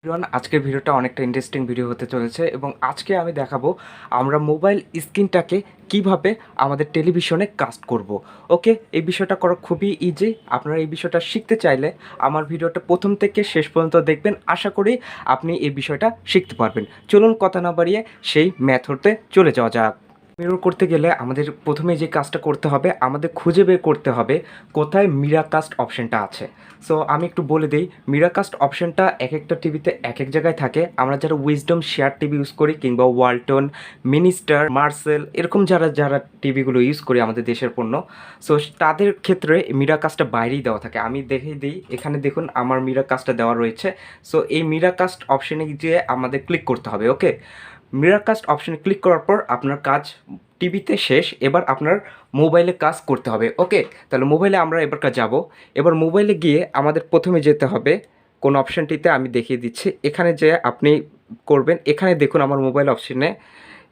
Everyone, আজকের ভিডিওটা অনেকটা ইন্টারেস্টিং ভিডিও হতে চলেছে এবং আজকে আমি দেখাবো আমরা মোবাইল স্ক্রিনটাকে কিভাবে আমাদের টেলিভিশনে কাস্ট করব। ওকে, এই বিষয়টা করা খুবই ইজি। আপনারা এই বিষয়টা শিখতে চাইলে আমার ভিডিওটা প্রথম থেকে শেষ পর্যন্ত দেখবেন। আশা করি আপনি এই বিষয়টা শিখতে পারবেন। চলুন কথা না বাড়িয়ে সেই মেথডে চলে যাওয়া যাক। মিরর করতে গেলে আমাদের প্রথমে যে কাজটা করতে হবে, আমাদের খুঁজে বের করতে হবে কোথায় মিরাকাস্ট অপশনটা আছে। সো আমি একটু বলে দিই, মিরাকাস্ট অপশনটা এক একটা টিভিতে এক এক জায়গায় থাকে। আমরা যারা উইজডম শেয়ার টিভি ইউজ করি কিংবা ওয়ালটন, মিনিস্টার, মার্সেল এরকম যারা যারা টিভিগুলো ইউজ করি আমাদের দেশের পণ্য, সো তাদের ক্ষেত্রে মিরাকাস্টটা বাইরেই দেওয়া থাকে। আমি দেখে দিই, এখানে দেখুন আমার মিরাকাস্টটা দেওয়া রয়েছে। সো এই মিরাকাস্ট অপশনে গিয়ে আমাদের ক্লিক করতে হবে। ওকে, মিরাকাস্ট অপশনে ক্লিক করার পর আপনার কাজ টিভিতে শেষ। এবার আপনার মোবাইলে কাজ করতে হবে। ওকে, তাহলে মোবাইলে আমরা এবার যাব। এবার মোবাইলে গিয়ে আমাদের প্রথমে যেতে হবে কোন অপশানটিতে আমি দেখিয়ে দিচ্ছি। এখানে যে আপনি করবেন, এখানে দেখুন আমার মোবাইল অপশনে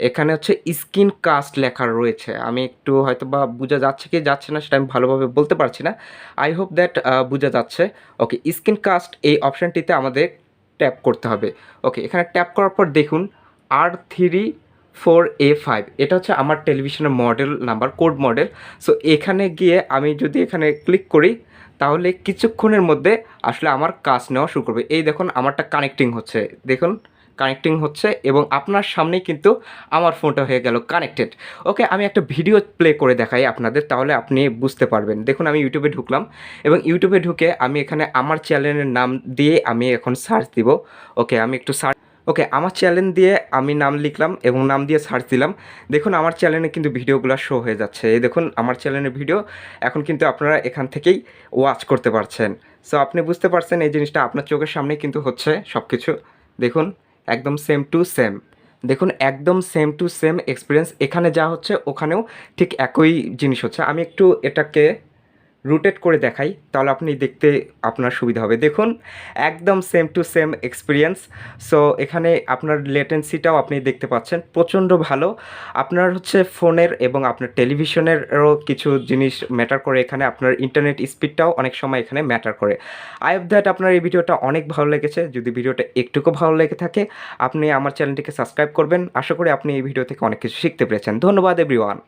এখানে হচ্ছে স্ক্রিন কাস্ট লেখা রয়েছে। আমি একটু হয়তো বা বোঝা যাচ্ছে কি যাচ্ছে না সেটা আমি ভালোভাবে বলতে পারছি না। আই হোপ দ্যাট বোঝা যাচ্ছে। ওকে, স্ক্রিন কাস্ট এই অপশানটিতে আমাদের ট্যাপ করতে হবে। ওকে, এখানে ট্যাপ করার পর দেখুন R34A5 এটা হচ্ছে আমার টেলিভিশনের model number, code model. So এখানে গিয়ে আমি যদি এখানে ক্লিক করি তাহলে কিছুক্ষণের মধ্যে আসলে আমার কাজ নেওয়া শুরু করবে। এই দেখুন আমারটা কানেক্টিং হচ্ছে, দেখুন কানেক্টিং হচ্ছে এবং আপনার সামনেই কিন্তু আমার ফোনটা হয়ে গেল কানেক্টেড। ওকে, আমি একটা ভিডিও প্লে করে দেখাই আপনাদের, তাহলে আপনি বুঝতে পারবেন। দেখুন আমি ইউটিউবে ঢুকলাম এবং ইউটিউবে ঢুকে আমি এখানে আমার চ্যানেলের নাম দিয়ে আমি এখন সার্চ দিব। ওকে, আমি একটু সার্চ ওকে আমার চ্যানেল দিয়ে আমি নাম লিখলাম এবং নাম দিয়ে সার্চ দিলাম। দেখুন আমার চ্যানেলে কিন্তু ভিডিওগুলো শো হয়ে যাচ্ছে। এই দেখুন আমার চ্যানেলের ভিডিও এখন কিন্তু আপনারা এখান থেকেই ওয়াচ করতে পারছেন। সো আপনি বুঝতে পারছেন এই জিনিসটা আপনার চোখের সামনেই কিন্তু হচ্ছে সব কিছু। দেখুন একদম সেম টু সেম, দেখুন একদম সেম টু সেম এক্সপিরিয়েন্স। এখানে যা হচ্ছে ওখানেও ঠিক একই জিনিস হচ্ছে। আমি একটু এটাকে রোটেট করে দেখাই, তাহলে আপনি দেখতে আপনার সুবিধা হবে। দেখুন একদম same to same experience. So এখানে আপনার লেটেন্সিটাও আপনি দেখতে পাচ্ছেন প্রচণ্ড ভালো। আপনার হচ্ছে ফোনের এবং আপনার টেলিভিশনেরও কিছু জিনিস ম্যাটার করে এখানে। আপনার ইন্টারনেট স্পিডটাও অনেক সময় এখানে ম্যাটার করে। আই হোপ দ্যাট আপনার এই ভিডিওটা অনেক ভালো লেগেছে। যদি ভিডিওটা একটুকু ভালো লেগে থাকে আপনি আমার চ্যানেলটিকে সাবস্ক্রাইব করবেন। আশা করি আপনি এই ভিডিও থেকে অনেক কিছু শিখতে পেরেছেন। ধন্যবাদ এভরিওয়ান।